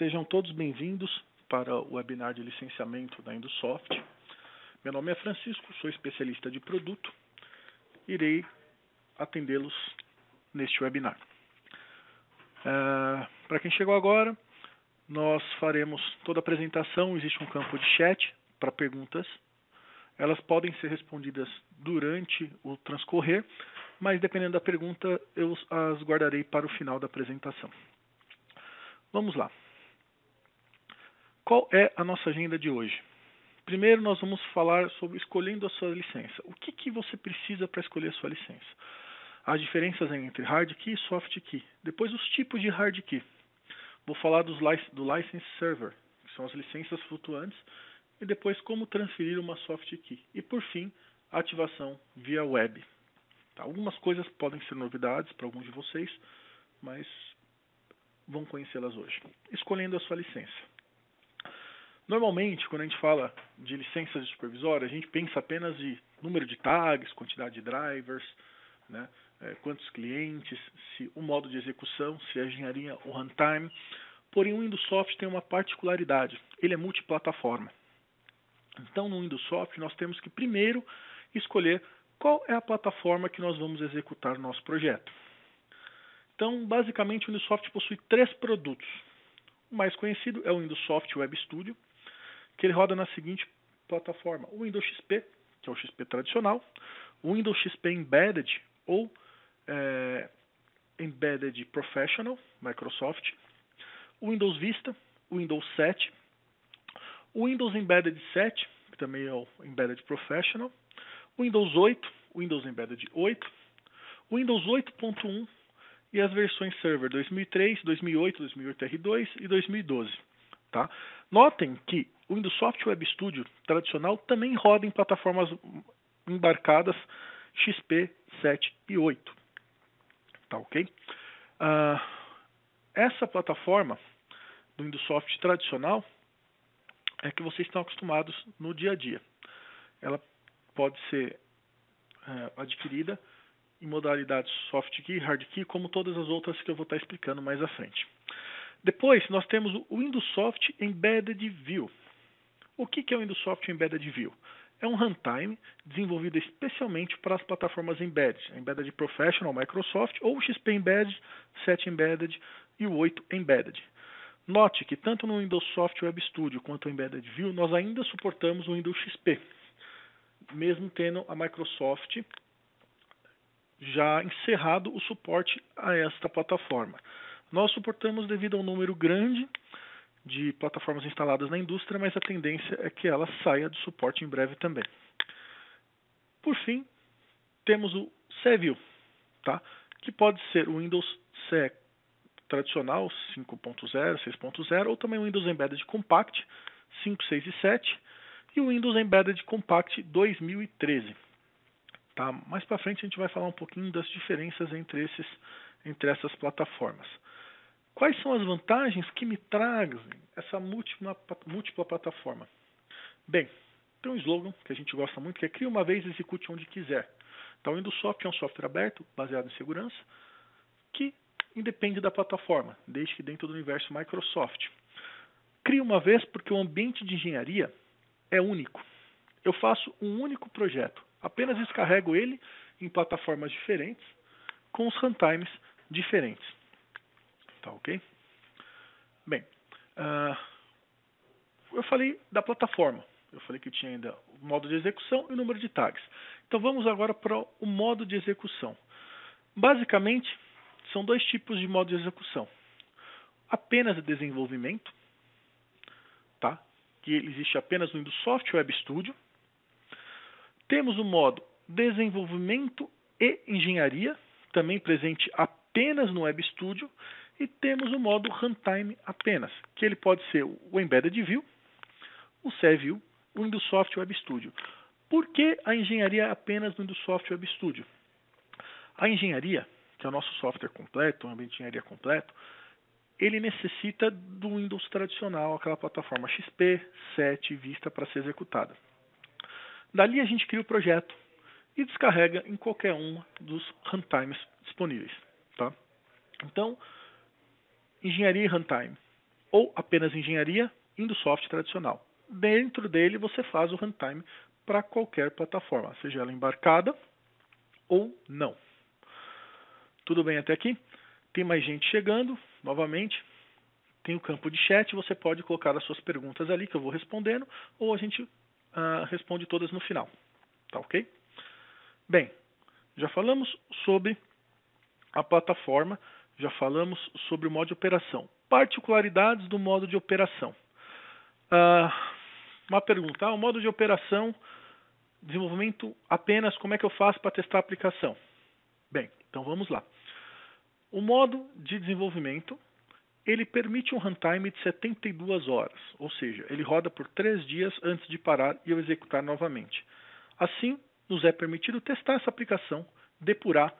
Sejam todos bem-vindos para o webinar de licenciamento da Indusoft. Meu nome é Francisco, sou especialista de produto. Irei atendê-los neste webinar. Para quem chegou agora, nós faremos toda a apresentação. Existe um campo de chat para perguntas. Elas podem ser respondidas durante o transcorrer, mas dependendo da pergunta, eu as guardarei para o final da apresentação. Vamos lá. Qual é a nossa agenda de hoje? Primeiro, nós vamos falar sobre escolhendo a sua licença. O que você precisa para escolher a sua licença? As diferenças entre hard key e soft key. Depois, os tipos de hard key. Vou falar do license server, que são as licenças flutuantes, e depois como transferir uma soft key. E por fim, a ativação via web. Tá? Algumas coisas podem ser novidades para alguns de vocês, mas vão conhecê-las hoje. Escolhendo a sua licença. Normalmente, quando a gente fala de licenças de supervisório, a gente pensa apenas de número de tags, quantidade de drivers, né, quantos clientes, se o modo de execução, se a engenharia ou runtime. Porém, o Windows Soft tem uma particularidade, ele é multiplataforma. Então, no Windows Soft, nós temos que primeiro escolher qual é a plataforma que nós vamos executar o nosso projeto. Então, basicamente, o Windows Soft possui 3 produtos. O mais conhecido é o Windows Soft Web Studio, que ele roda na seguinte plataforma: o Windows XP, que é o XP tradicional, o Windows XP Embedded ou Embedded Professional, Microsoft, o Windows Vista, o Windows 7, o Windows Embedded 7, que também é o Embedded Professional, o Windows 8, o Windows Embedded 8, o Windows 8.1 e as versões Server 2003, 2008, 2008 R2 e 2012. Tá? Notem que o Windows Soft Web Studio tradicional também roda em plataformas embarcadas XP 7 e 8. Tá, ok? Essa plataforma do Windows Soft tradicional é que vocês estão acostumados no dia a dia. Ela pode ser adquirida em modalidades soft key, hard key, como todas as outras que eu vou estar explicando mais à frente. Depois, nós temos o Windows Soft Embedded View. O que é o Windows Soft Embedded View? É um runtime desenvolvido especialmente para as plataformas Embedded, Embedded Professional, Microsoft, ou o XP Embedded, 7 Embedded e o 8 Embedded. Note que tanto no Windows Soft Web Studio quanto no Embedded View, nós ainda suportamos o Windows XP, mesmo tendo a Microsoft já encerrado o suporte a esta plataforma. Nós suportamos devido ao número grande de plataformas instaladas na indústria, mas a tendência é que ela saia do suporte em breve também. Por fim, temos o CView, tá? Que pode ser o Windows CE tradicional 5.0, 6.0, ou também o Windows Embedded Compact 5, 6 e 7 e o Windows Embedded Compact 2013. Tá? Mais para frente a gente vai falar um pouquinho das diferenças entre essas plataformas. Quais são as vantagens que me trazem essa múltipla plataforma? Bem, tem um slogan que a gente gosta muito, que é cria uma vez e execute onde quiser. Então, o Windows Soft é um software aberto, baseado em segurança, que independe da plataforma, desde que dentro do universo Microsoft. Cria uma vez porque o ambiente de engenharia é único. Eu faço um único projeto, apenas descarrego ele em plataformas diferentes, com os runtimes diferentes. Tá ok? Bem, eu falei da plataforma. Eu falei que tinha ainda o modo de execução e o número de tags. Então vamos agora para o modo de execução. Basicamente, são 2 tipos de modo de execução. Apenas desenvolvimento, tá? Que existe apenas no Windows Soft Web Studio. Temos o modo desenvolvimento e engenharia, também presente apenas no Web Studio. E temos o modo runtime apenas, que ele pode ser o Embedded View, o CView, o Windows Soft Web Studio. Por que a engenharia apenas no Windows Soft Web Studio? A engenharia, que é o nosso software completo, um ambiente de engenharia completo, ele necessita do Windows tradicional, aquela plataforma XP, 7, Vista para ser executada. Dali a gente cria o projeto e descarrega em qualquer um dos runtimes disponíveis. Tá? Então, engenharia e runtime. ou apenas engenharia, Windows tradicional. Dentro dele você faz o runtime para qualquer plataforma, seja ela embarcada ou não. Tudo bem até aqui? Tem mais gente chegando, novamente. Tem o campo de chat, você pode colocar as suas perguntas ali que eu vou respondendo, ou a gente responde todas no final. Tá ok? Bem, já falamos sobre a plataforma, já falamos sobre o modo de operação. Particularidades do modo de operação. Uma pergunta, o modo de operação, desenvolvimento apenas, como é que eu faço para testar a aplicação? Bem, então vamos lá. O modo de desenvolvimento, ele permite um runtime de 72 horas, ou seja, ele roda por 3 dias antes de parar e eu executar novamente. Assim, nos é permitido testar essa aplicação, depurar,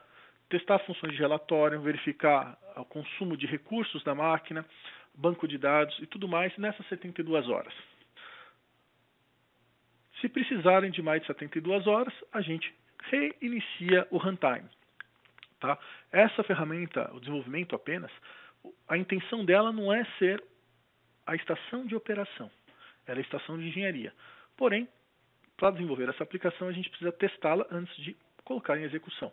testar funções de relatório, verificar o consumo de recursos da máquina, banco de dados e tudo mais nessas 72 horas. Se precisarem de mais de 72 horas, a gente reinicia o runtime. Tá? Essa ferramenta, o desenvolvimento apenas, a intenção dela não é ser a estação de operação, ela é a estação de engenharia. Porém, para desenvolver essa aplicação, a gente precisa testá-la antes de colocar em execução.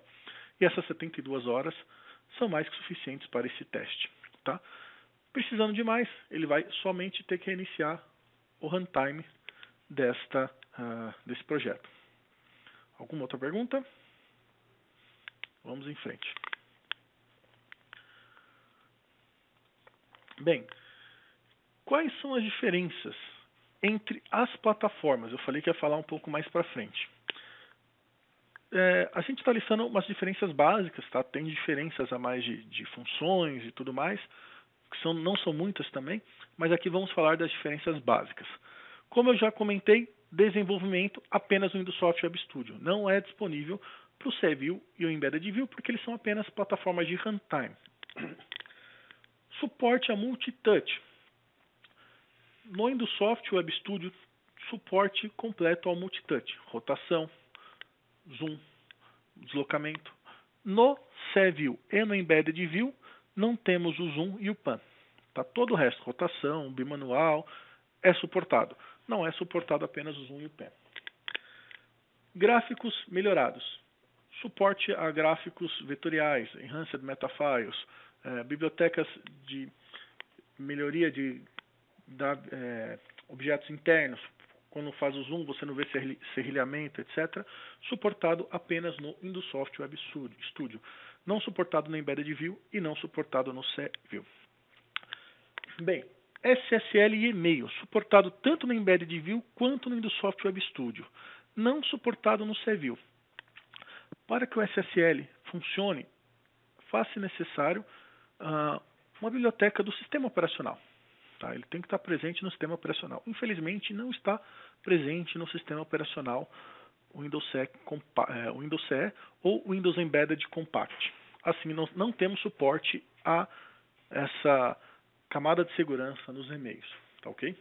E essas 72 horas são mais que suficientes para esse teste. Tá? Precisando de mais, ele vai somente ter que reiniciar o runtime desse projeto. Alguma outra pergunta? Vamos em frente. Bem, quais são as diferenças entre as plataformas? Eu falei que ia falar um pouco mais para frente. A gente está listando umas diferenças básicas, tá? Tem diferenças a mais de funções e tudo mais, que não são muitas também, mas aqui vamos falar das diferenças básicas. Como eu já comentei, desenvolvimento apenas no Windows Web Studio. Não é disponível para o CView e o Embedded View, porque eles são apenas plataformas de runtime. Suporte a multitouch. No Windows Web Studio, suporte completo ao multitouch. Rotação, zoom, deslocamento. No CView e no Embedded View, não temos o zoom e o pan. Tá? Todo o resto, rotação, bimanual, é suportado. Não é suportado apenas o zoom e o pan. Gráficos melhorados. Suporte a gráficos vetoriais, Enhanced Metafiles, bibliotecas de melhoria de objetos internos. Quando faz o zoom, você não vê serrilhamento, etc. Suportado apenas no Windows Web Studio. Não suportado no Embedded View e não suportado no CView. Bem, SSL e e-mail. Suportado tanto no Embedded View quanto no Windows Web Studio. Não suportado no CView. Para que o SSL funcione, faz-se necessário uma biblioteca do sistema operacional. Tá? Ele tem que estar presente no sistema operacional. Infelizmente, não está presente no sistema operacional o Windows CE ou o Windows Embedded Compact. Assim, não temos suporte a essa camada de segurança nos e-mails. Tá ok?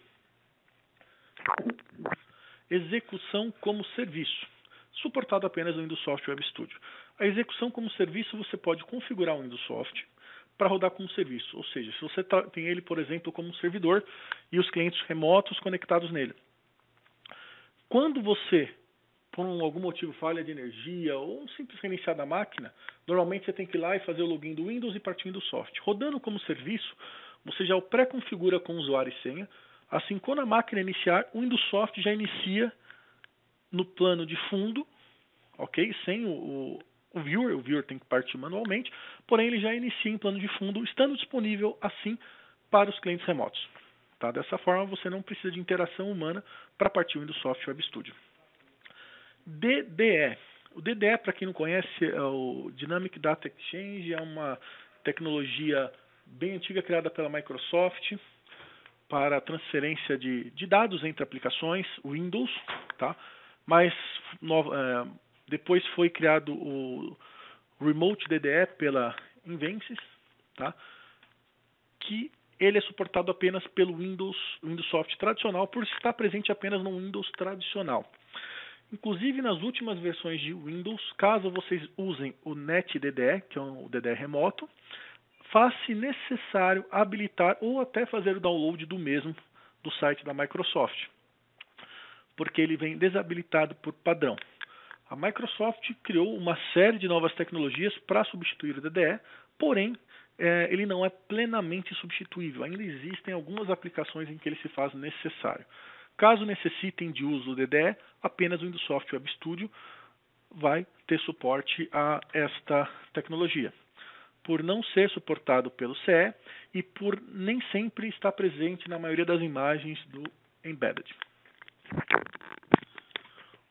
Execução como serviço. Suportado apenas no Windows Web Studio. A execução como serviço, você pode configurar o Windows Soft para rodar como serviço. Ou seja, se você tem ele, por exemplo, como servidor e os clientes remotos conectados nele. Quando você, por algum motivo, falha de energia ou um simples reiniciar da máquina, normalmente você tem que ir lá e fazer o login do Windows e partir do Windows Soft. Rodando como serviço, você já o pré-configura com usuário e senha. Assim, quando a máquina iniciar, o Windows Soft já inicia no plano de fundo, ok? Sem o viewer tem que partir manualmente, porém ele já inicia em plano de fundo, estando disponível assim para os clientes remotos. Tá? Dessa forma você não precisa de interação humana para partir o Windows Web Studio. DDE. O DDE, para quem não conhece, é o Dynamic Data Exchange, é uma tecnologia bem antiga criada pela Microsoft para transferência de dados entre aplicações, Windows, tá? Mas depois foi criado o Remote DDE pela Invensys, tá? Que ele é suportado apenas pelo Windows Soft tradicional, por estar presente apenas no Windows tradicional. Inclusive nas últimas versões de Windows, caso vocês usem o NetDDE, que é o DDE remoto, faz-se necessário habilitar ou até fazer o download do mesmo do site da Microsoft, porque ele vem desabilitado por padrão. A Microsoft criou uma série de novas tecnologias para substituir o DDE, porém ele não é plenamente substituível. Ainda existem algumas aplicações em que ele se faz necessário. Caso necessitem de uso do DDE, apenas o Windows Soft Web Studio vai ter suporte a esta tecnologia. Por não ser suportado pelo CE e por nem sempre estar presente na maioria das imagens do Embedded.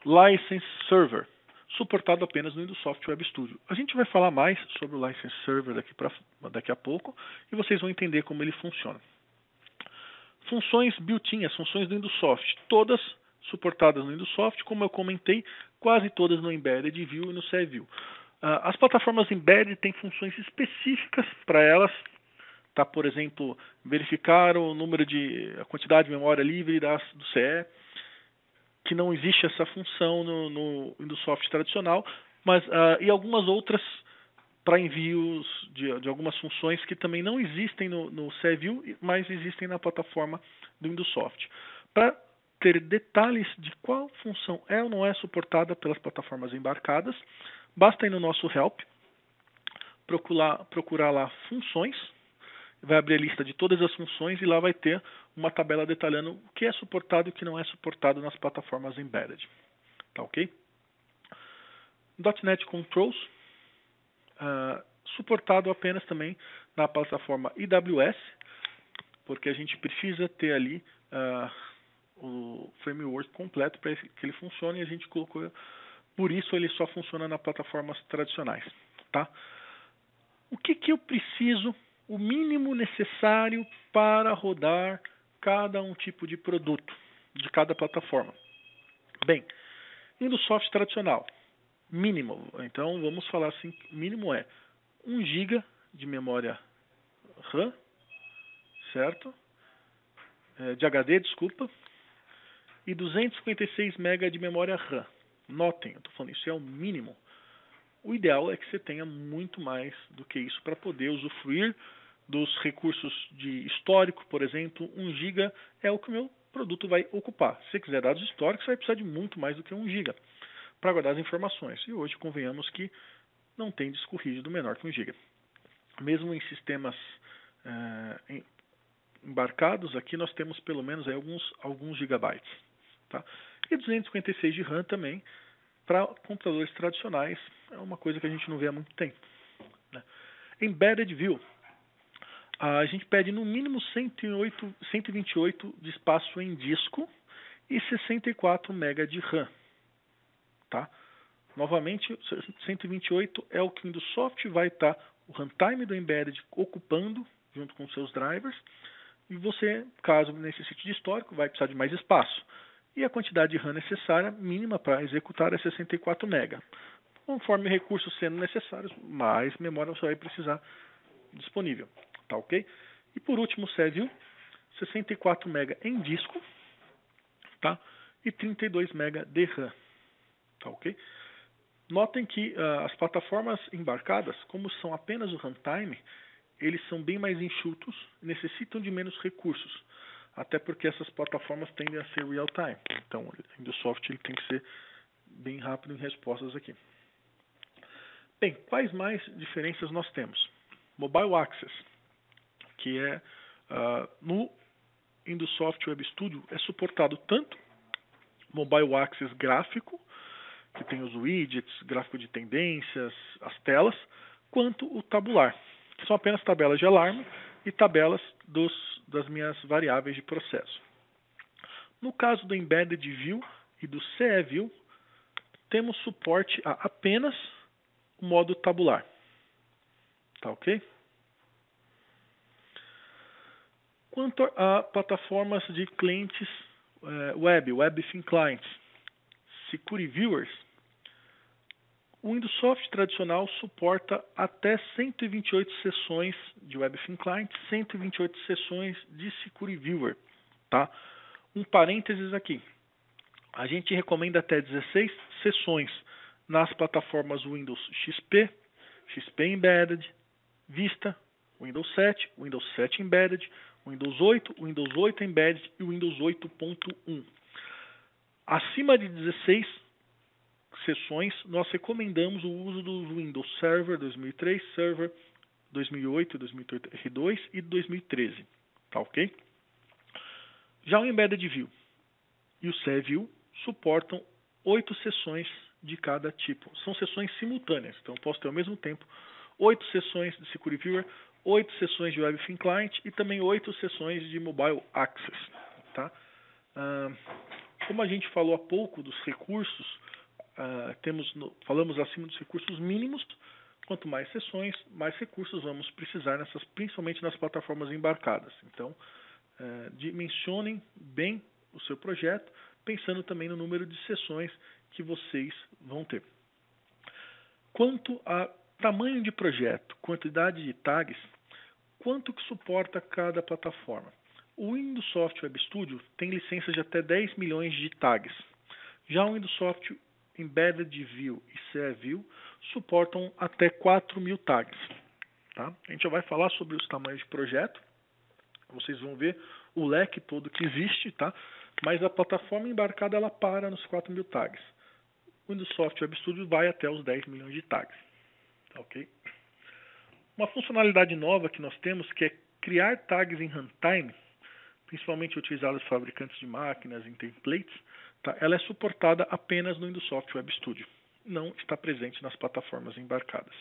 License Server, suportado apenas no Windows Soft Web Studio. A gente vai falar mais sobre o License Server daqui a pouco e vocês vão entender como ele funciona. Funções built-in, as funções do Windows Soft, todas suportadas no Windows Soft, como eu comentei, quase todas no Embedded View e no CE View. As plataformas Embedded têm funções específicas para elas, tá? Por exemplo, verificar a quantidade de memória livre do CE, que não existe essa função no Windows Soft tradicional, mas e algumas outras para envios de algumas funções que também não existem no CE View, mas existem na plataforma do Windows Soft. Para ter detalhes de qual função é ou não é suportada pelas plataformas embarcadas, basta ir no nosso Help, procurar lá funções, vai abrir a lista de todas as funções e lá vai ter uma tabela detalhando o que é suportado e o que não é suportado nas plataformas Embedded. Tá ok? .NET Controls, suportado apenas também na plataforma AWS, porque a gente precisa ter ali o framework completo para que ele funcione e a gente colocou, por isso ele só funciona nas plataformas tradicionais. Tá? O que eu preciso, o mínimo necessário para rodar cada um tipo de produto de cada plataforma? Bem, Windows Soft tradicional, mínimo, então vamos falar assim, mínimo é 1 GB de memória RAM, certo? De HD, desculpa, e 256 MB de memória RAM. Notem, eu estou falando isso é o mínimo. O ideal é que você tenha muito mais do que isso para poder usufruir dos recursos de histórico, por exemplo. 1 GB é o que o meu produto vai ocupar. Se você quiser dados históricos, você vai precisar de muito mais do que 1 GB para guardar as informações. E hoje, convenhamos que não tem disco rígido menor que 1 GB. Mesmo em sistemas embarcados, aqui nós temos pelo menos aí alguns gigabytes. Tá? E 256 de RAM também, para computadores tradicionais, é uma coisa que a gente não vê há muito tempo. Né? Embedded View, a gente pede no mínimo 128 de espaço em disco e 64 MB de RAM. Tá? Novamente, 128 é o que o Windows Soft vai estar o runtime do Embedded ocupando junto com seus drivers, e você, caso necessite de histórico, vai precisar de mais espaço. E a quantidade de RAM necessária, mínima para executar, é 64 MB. Conforme recursos sendo necessários, mais memória você vai precisar disponível. Tá ok? E por último, CE View, 64 MB em disco, tá? E 32 MB de RAM. Tá ok? Notem que as plataformas embarcadas, como são apenas o runtime, eles são bem mais enxutos, necessitam de menos recursos. Até porque essas plataformas tendem a ser real-time. Então, o Windows Soft ele tem que ser bem rápido em respostas aqui. Bem, quais mais diferenças nós temos? Mobile Access, que é no Windows Soft Web Studio, é suportado tanto Mobile Access gráfico, que tem os widgets, gráfico de tendências, as telas, quanto o tabular, que são apenas tabelas de alarme e tabelas das minhas variáveis de processo. No caso do Embedded View e do CE View, temos suporte a apenas o modo tabular. Tá ok? Quanto a plataformas de clientes Web Thin Clients, Security Viewers, o Windows Soft tradicional suporta até 128 sessões de Web Thin Client, 128 sessões de Security Viewer. Tá? Um parênteses aqui. A gente recomenda até 16 sessões nas plataformas Windows XP, XP Embedded, Vista, Windows 7, Windows 7 Embedded, Windows 8, Windows 8 Embedded e Windows 8.1. Acima de 16 sessões, nós recomendamos o uso do Windows Server 2003, Server 2008, 2008 R2 e 2013. Tá ok? Já o Embedded View e o CView suportam 8 sessões de cada tipo. São sessões simultâneas, então eu posso ter ao mesmo tempo 8 sessões de Security Viewer, 8 sessões de WebThing Client e também 8 sessões de Mobile Access. Tá? Como a gente falou há pouco dos recursos, falamos acima dos recursos mínimos. Quanto mais sessões, mais recursos vamos precisar, principalmente nas plataformas embarcadas. Então, dimensionem bem o seu projeto, pensando também no número de sessões que vocês vão ter. Quanto a tamanho de projeto, quantidade de tags, quanto que suporta cada plataforma? O Windows Software Web Studio tem licenças de até 10 milhões de tags. Já o Windows Software Embedded View e CView suportam até 4.000 tags. Tá? A gente já vai falar sobre os tamanhos de projeto. Vocês vão ver o leque todo que existe, tá? Mas a plataforma embarcada ela para nos 4.000 tags. O Windows Software Web Studio vai até os 10 milhões de tags. Tá, ok? Uma funcionalidade nova que nós temos que é criar tags em runtime, principalmente utilizadas por fabricantes de máquinas em templates. Tá? Ela é suportada apenas no Windows Software Web Studio. Não está presente nas plataformas embarcadas.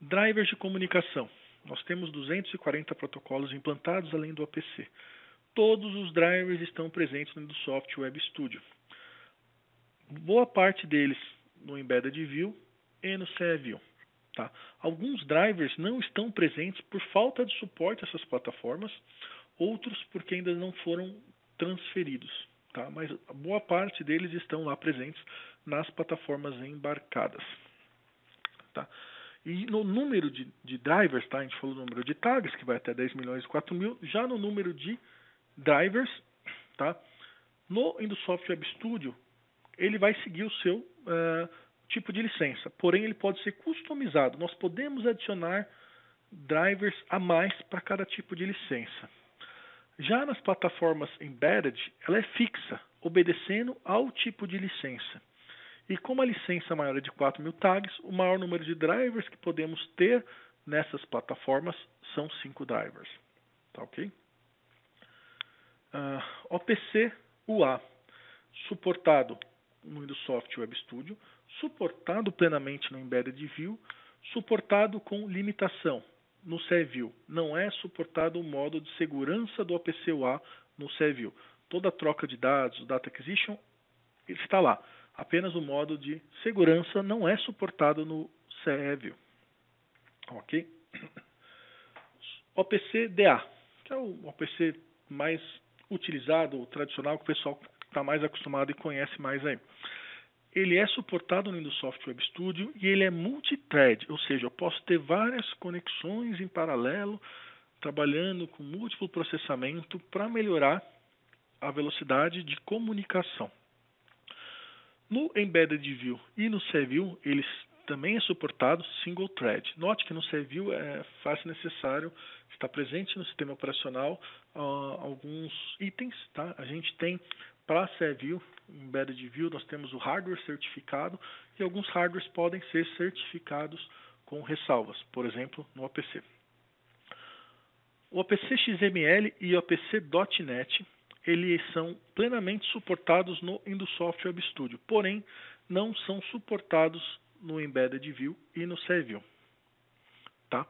Drivers de comunicação. Nós temos 240 protocolos implantados além do OPC. Todos os drivers estão presentes no Windows Software Web Studio. Boa parte deles no Embedded View e no CView. Tá? Alguns drivers não estão presentes por falta de suporte a essas plataformas, outros porque ainda não foram transferidos. Tá? Mas a boa parte deles estão lá presentes nas plataformas embarcadas. Tá? E no número de drivers, tá? A gente falou do número de tags, que vai até 10 milhões e 4.000. Já no número de drivers, tá? No Windows Software Web Studio, ele vai seguir o seu tipo de licença. Porém, ele pode ser customizado. Nós podemos adicionar drivers a mais para cada tipo de licença. Já nas plataformas Embedded, ela é fixa, obedecendo ao tipo de licença. E como a licença maior é de 4.000 tags, o maior número de drivers que podemos ter nessas plataformas são 5 drivers. Tá ok? OPC UA, suportado no Windows Software Web Studio, suportado plenamente no Embedded View, suportado com limitação no CView. Não é suportado o modo de segurança do OPC UA no CView. Toda a troca de dados, o Data Acquisition, está lá. Apenas o modo de segurança não é suportado no CView. Ok? OPC DA, que é o OPC mais utilizado, o tradicional, que o pessoal está mais acostumado e conhece mais aí. Ele é suportado no Windows Software Web Studio e ele é multithread, ou seja, eu posso ter várias conexões em paralelo, trabalhando com múltiplo processamento para melhorar a velocidade de comunicação. No Embedded View e no CView, eles também é suportado single thread. Note que no CView é fácil necessário estar presente no sistema operacional alguns itens. Tá? A gente tem para CView, Embedded View, nós temos o hardware certificado e alguns hardwares podem ser certificados com ressalvas, por exemplo, no OPC. O OPC XML e o OPC.NET eles são plenamente suportados no Windows Software Web Studio, porém não são suportados no Embedded View e no CView. Tá?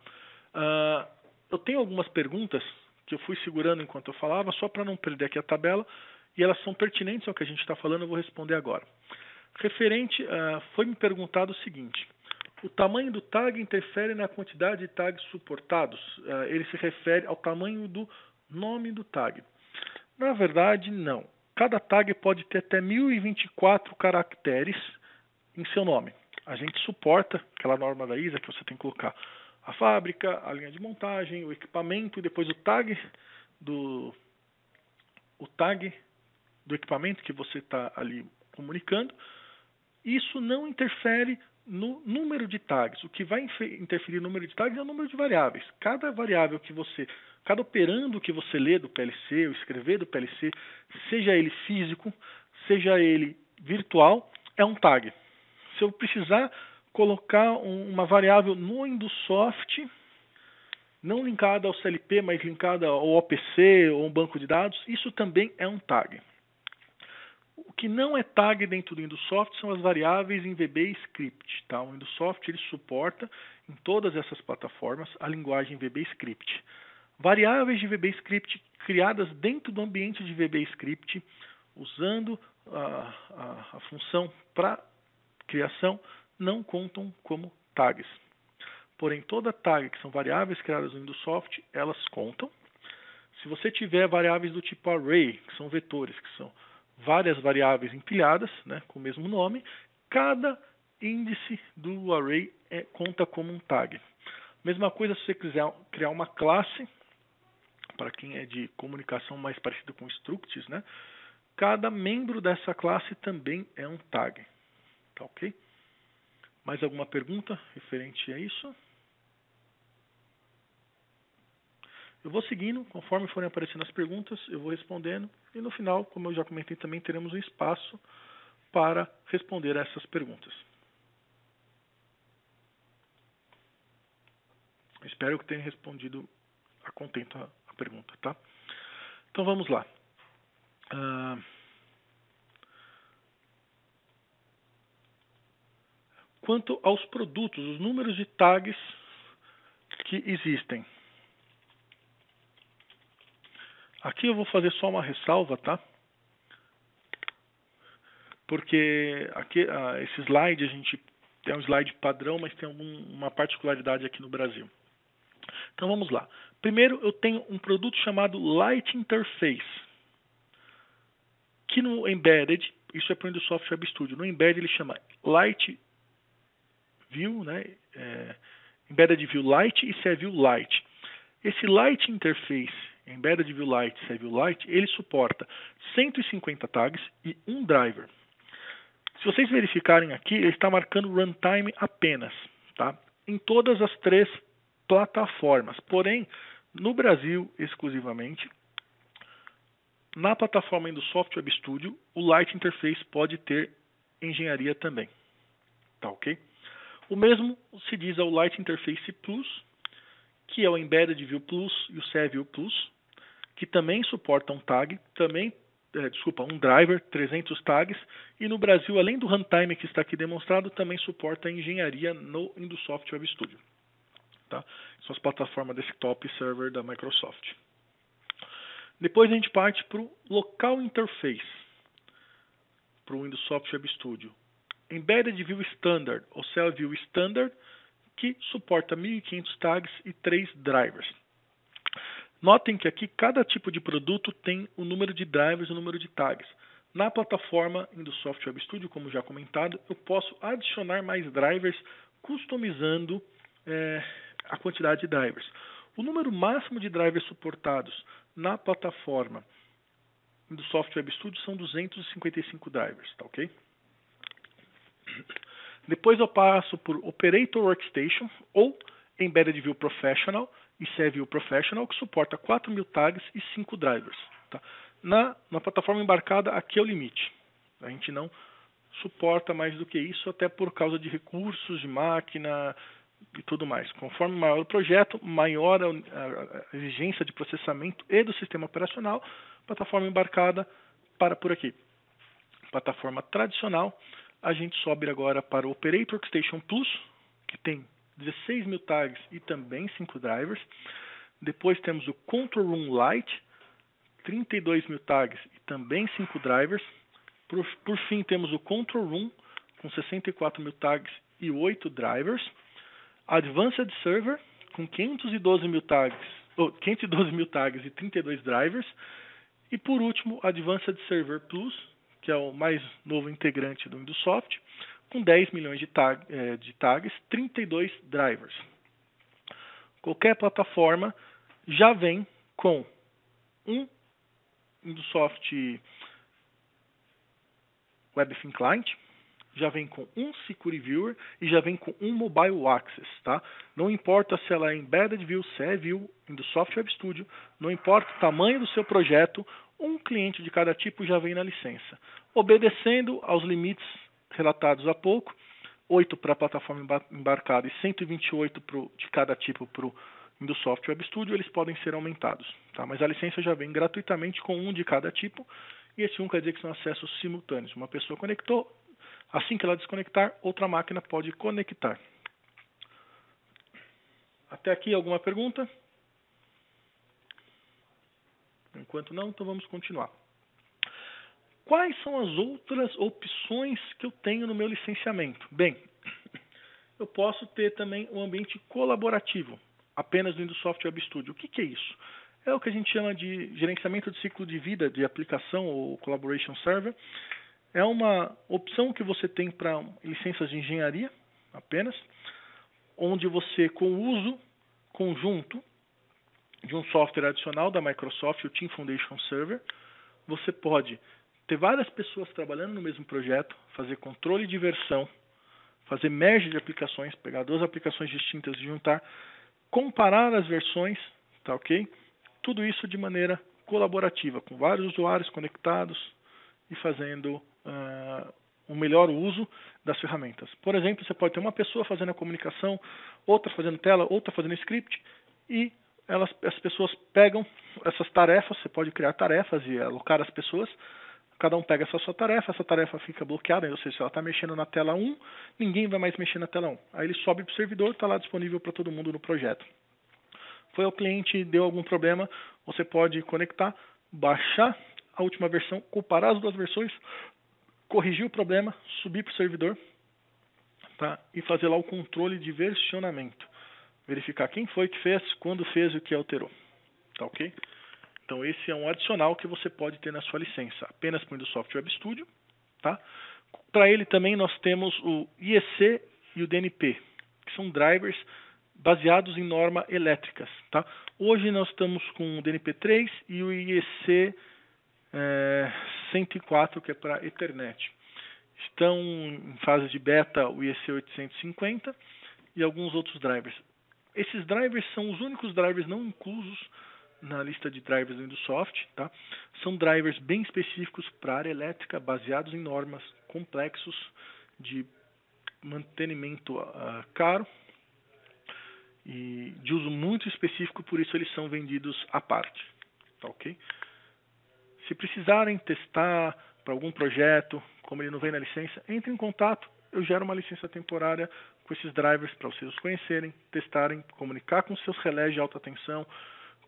Eu tenho algumas perguntas que eu fui segurando enquanto eu falava, só para não perder aqui a tabela, e elas são pertinentes ao que a gente está falando, eu vou responder agora. Foi me perguntado o seguinte: o tamanho do tag interfere na quantidade de tags suportados? Ele se refere ao tamanho do nome do tag. Na verdade, não. Cada tag pode ter até 1024 caracteres em seu nome. A gente suporta aquela norma da ISA que você tem que colocar a fábrica, a linha de montagem, o equipamento e depois o tag do equipamento que você está ali comunicando. Isso não interfere no número de tags. O que vai interferir no número de tags é o número de variáveis. Cada variável cada operando que você lê do PLC, ou escrever do PLC, seja ele físico, seja ele virtual, é um tag. Se eu precisar colocar uma variável no InduSoft, não linkada ao CLP, mas linkada ao OPC ou um banco de dados, isso também é um tag. O que não é tag dentro do InduSoft são as variáveis em VB Script. Tá? O InduSoft ele suporta em todas essas plataformas a linguagem VB Script. Variáveis de VB Script criadas dentro do ambiente de VB Script, usando a função para criação, não contam como tags. Porém, toda tag que são variáveis criadas no InduSoft, elas contam. Se você tiver variáveis do tipo array, que são vetores, que são várias variáveis empilhadas, né, com o mesmo nome, cada índice do array conta como um tag. Mesma coisa se você quiser criar uma classe, para quem é de comunicação mais parecido com structs, né, cada membro dessa classe também é um tag. Tá ok? Mais alguma pergunta referente a isso? Eu vou seguindo, conforme forem aparecendo as perguntas, eu vou respondendo. E no final, como eu já comentei também, teremos um espaço para responder a essas perguntas. Espero que tenha respondido a contento a pergunta, tá? Então vamos lá. Quanto aos produtos, os números de tags que existem. Aqui eu vou fazer só uma ressalva, tá? Porque aqui esse slide a gente tem um slide padrão, mas tem uma particularidade aqui no Brasil. Então vamos lá. Primeiro eu tenho um produto chamado Light Interface, que no Embedded, isso é para o InduSoft Web Studio, no Embedded ele chama Light View, né? Embedded View Light e CView Light. Esse Light Interface, Embedded View Light e CView Light, ele suporta 150 tags e um driver. Se vocês verificarem aqui, ele está marcando runtime apenas, tá? Em todas as três plataformas. Porém, no Brasil exclusivamente, na plataforma InduSoft Web Studio, o Light Interface pode ter engenharia também. Tá ok? O mesmo se diz ao Light Interface Plus, que é o Embedded View Plus e o CView Plus, que também suportam tag, um driver, 300 tags, e no Brasil, além do runtime que está aqui demonstrado, também suporta a engenharia no InduSoft Web Studio. Tá? São as plataformas desktop e server da Microsoft. Depois a gente parte para o Local Interface, para o InduSoft Web Studio. Embedded View Standard, ou CView Standard, que suporta 1.500 tags e 3 drivers. Notem que aqui cada tipo de produto tem o número de drivers e o número de tags. Na plataforma InduSoft Web Studio, como já comentado, eu posso adicionar mais drivers customizando a quantidade de drivers. O número máximo de drivers suportados na plataforma InduSoft Web Studio são 255 drivers, tá ok? Depois eu passo por Operator Workstation ou Embedded View Professional e CView Professional, que suporta 4.000 tags e 5 drivers. Tá? Na plataforma embarcada, aqui é o limite. A gente não suporta mais do que isso, até por causa de recursos de máquina e tudo mais. Conforme maior o projeto, maior a exigência de processamento e do sistema operacional, plataforma embarcada para por aqui. Plataforma tradicional, a gente sobe agora para o Operator Workstation Plus, que tem 16.000 tags e também 5 drivers. Depois temos o Control Room Lite, 32.000 tags e também 5 drivers. Por fim, temos o Control Room, com 64.000 tags e 8 drivers. Advanced Server, com 512.000 tags e 32 drivers. E por último, Advanced Server Plus, que é o mais novo integrante do InduSoft, com 10 milhões de tags, 32 drivers. Qualquer plataforma já vem com um InduSoft WebThing Client, já vem com um Security Viewer e já vem com um Mobile Access, tá? Não importa se ela é Embedded View, se é View, Industsoft Web Studio, não importa o tamanho do seu projeto, um cliente de cada tipo já vem na licença. Obedecendo aos limites relatados há pouco, 8 para a plataforma embarcada e 128 de cada tipo para o Industsoft Web Studio, eles podem ser aumentados, tá? Mas a licença já vem gratuitamente com um de cada tipo, e esse um quer dizer que são acessos simultâneos. Uma pessoa conectou, assim que ela desconectar, outra máquina pode conectar. Até aqui alguma pergunta? Enquanto não, então vamos continuar. Quais são as outras opções que eu tenho no meu licenciamento? Bem, eu posso ter também um ambiente colaborativo, apenas no Industsoft Web Studio. O que é isso? É o que a gente chama de gerenciamento de ciclo de vida de aplicação ou Collaboration Server. É uma opção que você tem para licenças de engenharia apenas, onde você, com o uso conjunto de um software adicional da Microsoft, o Team Foundation Server, você pode ter várias pessoas trabalhando no mesmo projeto, fazer controle de versão, fazer merge de aplicações, pegar duas aplicações distintas e juntar, comparar as versões, tá ok? Tudo isso de maneira colaborativa, com vários usuários conectados e fazendo um melhor uso das ferramentas. Por exemplo, você pode ter uma pessoa fazendo a comunicação, outra fazendo tela, outra fazendo script, e as pessoas pegam essas tarefas, você pode criar tarefas e alocar as pessoas, cada um pega essa sua tarefa, essa tarefa fica bloqueada, ou seja, se ela está mexendo na tela 1, ninguém vai mais mexer na tela 1. Aí ele sobe para o servidor, está lá disponível para todo mundo no projeto. Foi ao cliente, deu algum problema, você pode conectar, baixar a última versão, comparar as duas versões, corrigir o problema, subir para o servidor, tá? E fazer lá o controle de versionamento. Verificar quem foi que fez, quando fez e o que alterou. Tá ok? Então esse é um adicional que você pode ter na sua licença, apenas para o Industsoft Web Studio. Tá? Para ele também nós temos o IEC e o DNP, que são drivers baseados em normas elétricas. Tá? Hoje nós estamos com o DNP3 e o IEC 104, que é para Ethernet. Estão em fase de beta o IEC 850 e alguns outros drivers. Esses drivers são os únicos drivers não inclusos na lista de drivers do Industsoft. Tá? São drivers bem específicos para a área elétrica, baseados em normas complexos de mantenimento caro e de uso muito específico, por isso eles são vendidos à parte. Tá, ok? Se precisarem testar para algum projeto, como ele não vem na licença, entre em contato, eu gero uma licença temporária com esses drivers para vocês os conhecerem, testarem, comunicar com seus relés de alta tensão,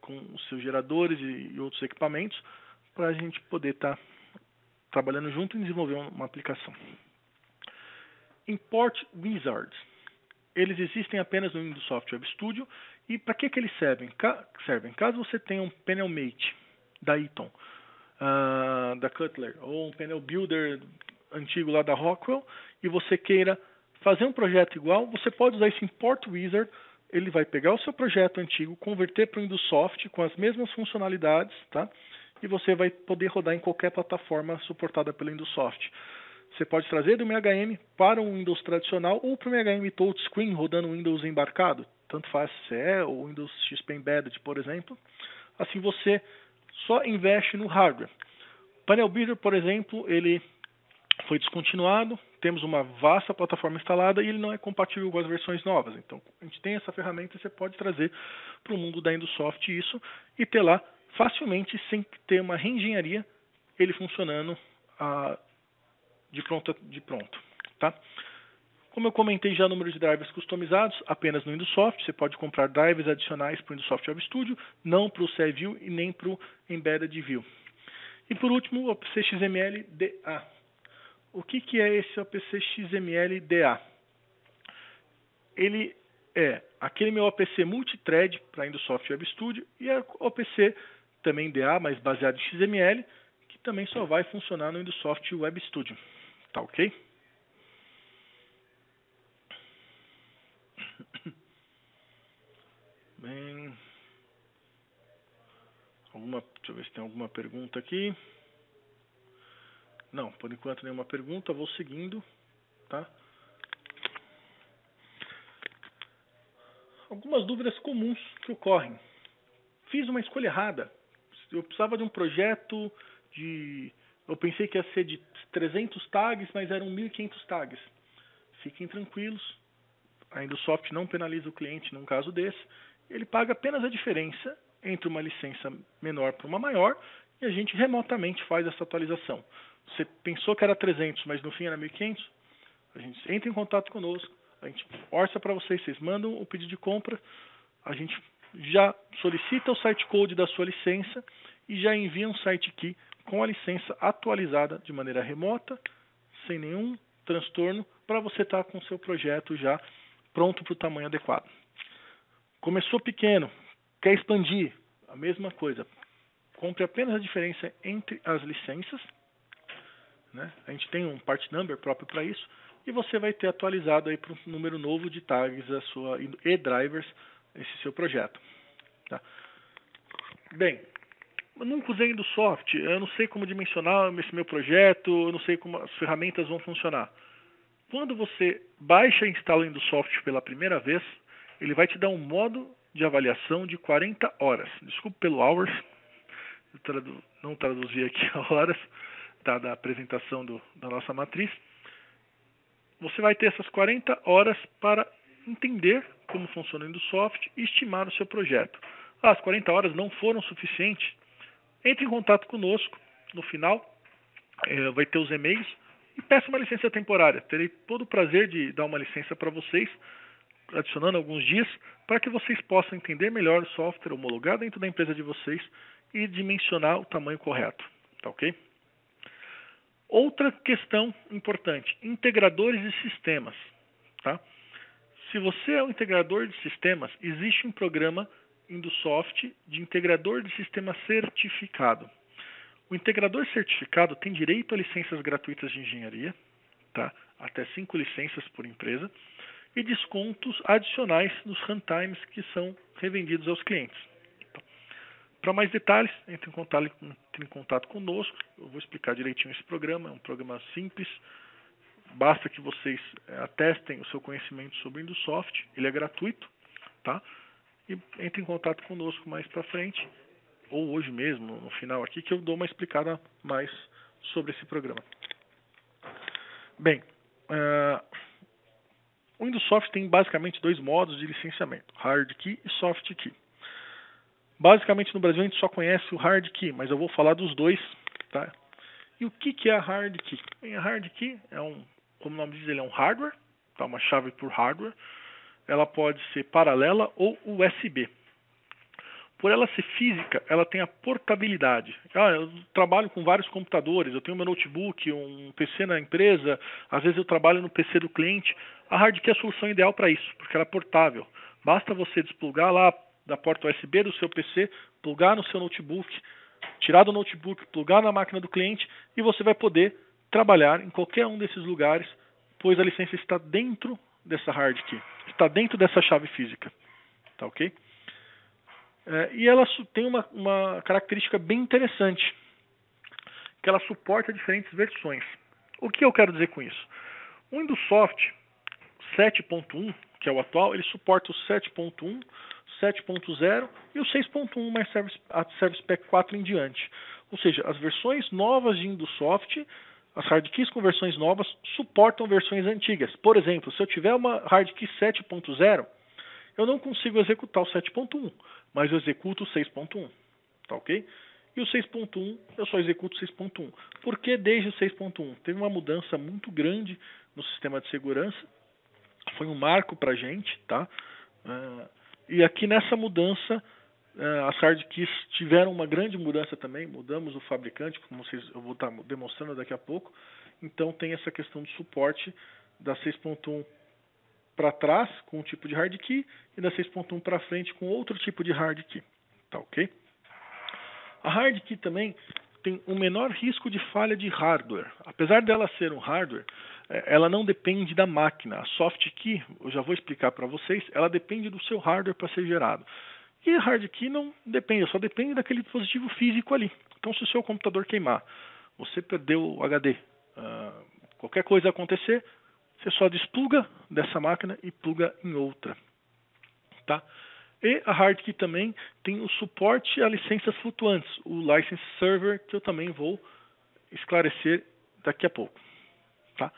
com os seus geradores e outros equipamentos, para a gente poder estar trabalhando junto e desenvolver uma aplicação. Import Wizards. Eles existem apenas no Industsoft Web Studio. E para que eles servem? Caso você tenha um Panel Mate da Eaton, da Cutler, ou um Panel Builder antigo lá da Rockwell, e você queira fazer um projeto igual, você pode usar esse Import Wizard. Ele vai pegar o seu projeto antigo, converter para o Industsoft com as mesmas funcionalidades, tá? E você vai poder rodar em qualquer plataforma suportada pelo Industsoft. Você pode trazer do MHM para um Windows tradicional ou para o MHM Touchscreen rodando Windows embarcado. Tanto faz se é o Windows XP Embedded, por exemplo. Assim você só investe no hardware. Panel Builder, por exemplo, ele foi descontinuado, temos uma vasta plataforma instalada e ele não é compatível com as versões novas. Então, a gente tem essa ferramenta e você pode trazer para o mundo da Industsoft isso e ter lá facilmente, sem ter uma reengenharia, ele funcionando de pronto. Tá? Como eu comentei já o número de drivers customizados, apenas no Industsoft, você pode comprar drivers adicionais para o Industsoft Web Studio, não para o CView e nem para o Embedded View. E por último, o OPC XML DA. O que é esse OPC XML DA? Ele é aquele meu OPC multithread para Industsoft Web Studio e a OPC também DA, mas baseado em XML, que também só vai funcionar no Industsoft Web Studio. Tá ok? Bem, deixa eu ver se tem alguma pergunta aqui. Não, por enquanto nenhuma pergunta, vou seguindo. tá? Algumas dúvidas comuns que ocorrem. Fiz uma escolha errada. Eu precisava de um projeto de... Eu pensei que ia ser de 300 tags, mas eram 1.500 tags. Fiquem tranquilos. A Indusoft não penaliza o cliente num caso desse. Ele paga apenas a diferença entre uma licença menor para uma maior e a gente remotamente faz essa atualização. Você pensou que era 300, mas no fim era 1.500? A gente entra em contato conosco, a gente orça para vocês, vocês mandam o pedido de compra, a gente já solicita o site code da sua licença e já envia um site key com a licença atualizada de maneira remota, sem nenhum transtorno, para você estar com o seu projeto já pronto para o tamanho adequado. Começou pequeno, quer expandir, a mesma coisa. Compre apenas a diferença entre as licenças, né? A gente tem um part number próprio para isso, e você vai ter atualizado aí para um número novo de tags a sua e drivers esse seu projeto. Tá? Bem, eu nunca usei Indusoft, eu não sei como dimensionar esse meu projeto, eu não sei como as ferramentas vão funcionar. Quando você baixa e instala o Indusoft pela primeira vez, ele vai te dar um modo de avaliação de 40 horas. Desculpe pelo hours, eu não traduzi aqui a horas da apresentação da nossa matriz. Você vai ter essas 40 horas para entender como funciona o Indusoft e estimar o seu projeto. As 40 horas não foram suficientes, entre em contato conosco. No final, vai ter os e-mails e peça uma licença temporária. Terei todo o prazer de dar uma licença para vocês, adicionando alguns dias, para que vocês possam entender melhor o software, homologar dentro da empresa de vocês e dimensionar o tamanho correto. Tá ok? Outra questão importante, integradores de sistemas. Tá? Se você é um integrador de sistemas, existe um programa Indusoft de integrador de sistema certificado. O integrador certificado tem direito a licenças gratuitas de engenharia, tá? Até 5 licenças por empresa, e descontos adicionais nos runtimes que são revendidos aos clientes. Para mais detalhes, entre em contato conosco. Eu vou explicar direitinho esse programa. É um programa simples. Basta que vocês atestem o seu conhecimento sobre o Indusoft. Ele é gratuito, tá? E entre em contato conosco mais para frente, ou hoje mesmo, no final aqui, que eu dou uma explicada mais sobre esse programa. Bem, o Indusoft tem basicamente 2 modos de licenciamento, Hard Key e Soft Key. Basicamente no Brasil a gente só conhece o Hard Key, mas eu vou falar dos dois. Tá? E o que é a Hard Key? Bem, a Hard Key é como o nome diz, ele é um hardware, tá? Uma chave por hardware. Ela pode ser paralela ou USB. Por ela ser física, ela tem a portabilidade. Eu trabalho com vários computadores, eu tenho meu notebook, um PC na empresa, às vezes eu trabalho no PC do cliente. A Hard Key é a solução ideal para isso, porque ela é portável. Basta você desplugar lá da porta USB do seu PC, plugar no seu notebook, tirar do notebook, plugar na máquina do cliente e você vai poder trabalhar em qualquer um desses lugares, pois a licença está dentro dessa Hard Key, está dentro dessa chave física. Tá ok? E ela tem uma característica bem interessante, que ela suporta diferentes versões. O que eu quero dizer com isso? O Indusoft 7.1, que é o atual, ele suporta o 7.1, 7.0 e o 6.1 mais Service Pack 4 em diante. Ou seja, as versões novas de Indusoft, as Hard Keys com versões novas, suportam versões antigas. Por exemplo, se eu tiver uma Hard Key 7.0, eu não consigo executar o 7.1, mas eu executo o 6.1. Tá ok? E o 6.1, eu só executo o 6.1. Por que desde o 6.1? Teve uma mudança muito grande no sistema de segurança. Foi um marco para a gente, tá? E aqui nessa mudança, as Hard Keys tiveram uma grande mudança também. Mudamos o fabricante, como eu vou estar demonstrando daqui a pouco. Então tem essa questão de suporte da 6.1 para trás com um tipo de Hard Key e da 6.1 para frente com outro tipo de Hard Key. Tá ok? A Hard Key também tem um menor risco de falha de hardware. Apesar dela ser um hardware, ela não depende da máquina. A Soft Key, eu já vou explicar para vocês, ela depende do seu hardware para ser gerado. E a Hard Key não depende, só depende daquele dispositivo físico ali. Então se o seu computador queimar, você perdeu o HD, qualquer coisa acontecer, você só despluga dessa máquina e pluga em outra. Tá? E a HardKey também tem o suporte a licenças flutuantes, o License Server, que eu também vou esclarecer daqui a pouco. Tá?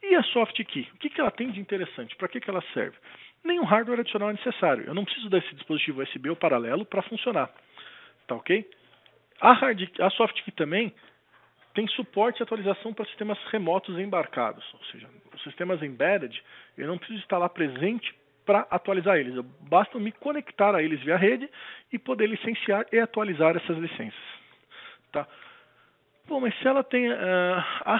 E a SoftKey? O que ela tem de interessante? Para que ela serve? Nenhum hardware adicional é necessário. Eu não preciso desse dispositivo USB ou paralelo para funcionar. Tá ok? A SoftKey também tem suporte e atualização para sistemas remotos embarcados. Ou seja, os sistemas embedded, eu não preciso estar lá presente para atualizar eles. Basta me conectar a eles via rede e poder licenciar e atualizar essas licenças. Tá? Bom, mas se ela tem a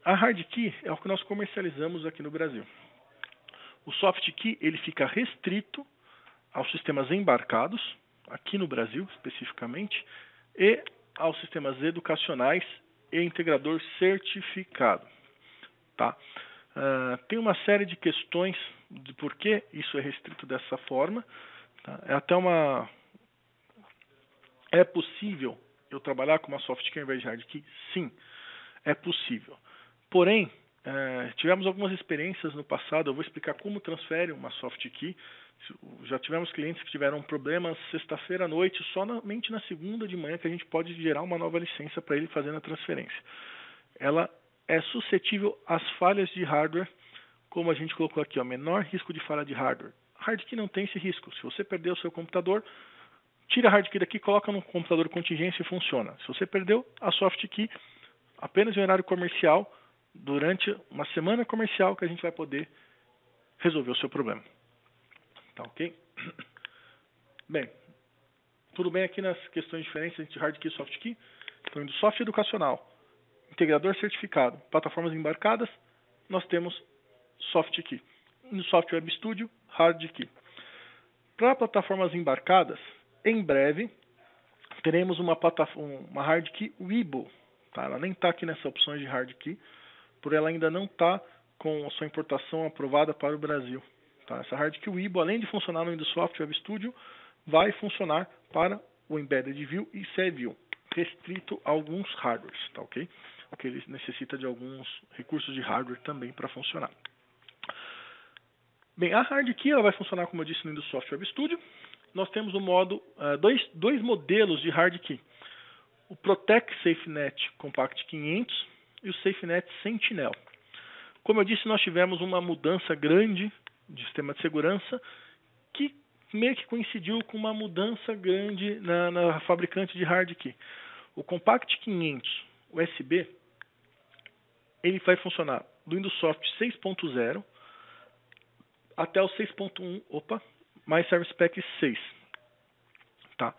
HardKey é o que nós comercializamos aqui no Brasil. O SoftKey ele fica restrito aos sistemas embarcados, aqui no Brasil especificamente, e aos sistemas educacionais e integrador certificado. Tá? Tem uma série de questões de por que isso é restrito dessa forma. Tá? É possível eu trabalhar com uma SoftKey ao invés de HardKey? Sim, é possível. Porém, tivemos algumas experiências no passado, eu vou explicar como transfere uma SoftKey. Já tivemos clientes que tiveram problemas sexta-feira à noite, somente na segunda de manhã que a gente pode gerar uma nova licença para ele fazendo a transferência. Ela é suscetível às falhas de hardware, como a gente colocou aqui, menor risco de falha de hardware. A HardKey não tem esse risco. Se você perder o seu computador, tira a HardKey daqui, coloca no computador contingência e funciona. Se você perdeu a SoftKey, apenas em horário comercial, durante uma semana comercial que a gente vai poder resolver o seu problema. Tá ok? Bem, tudo bem aqui nas questões diferentes entre HardKey e SoftKey? Então, do software educacional, integrador certificado, plataformas embarcadas, nós temos SoftKey. No software Web Studio, HardKey. Para plataformas embarcadas, em breve, teremos uma HardKey Weibo. Tá? Ela nem está aqui nessa opção de HardKey, por ela ainda não está com a sua importação aprovada para o Brasil. Tá? Essa HardKey Weibo, além de funcionar no Windows Software Web Studio, vai funcionar para o Embedded View e CView, restrito a alguns hardwares, tá ok? Porque ele necessita de alguns recursos de hardware também para funcionar. Bem, a HardKey ela vai funcionar, como eu disse, no Windows Software Web Studio. Nós temos dois modelos de HardKey. O Protect SafeNet Compact 500 e o SafeNet Sentinel. Como eu disse, nós tivemos uma mudança grande de sistema de segurança que meio que coincidiu com uma mudança grande na fabricante de HardKey. O Compact 500 USB ele vai funcionar do Windows Soft 6.0 até o 6.1, mais Service Pack 6. Tá?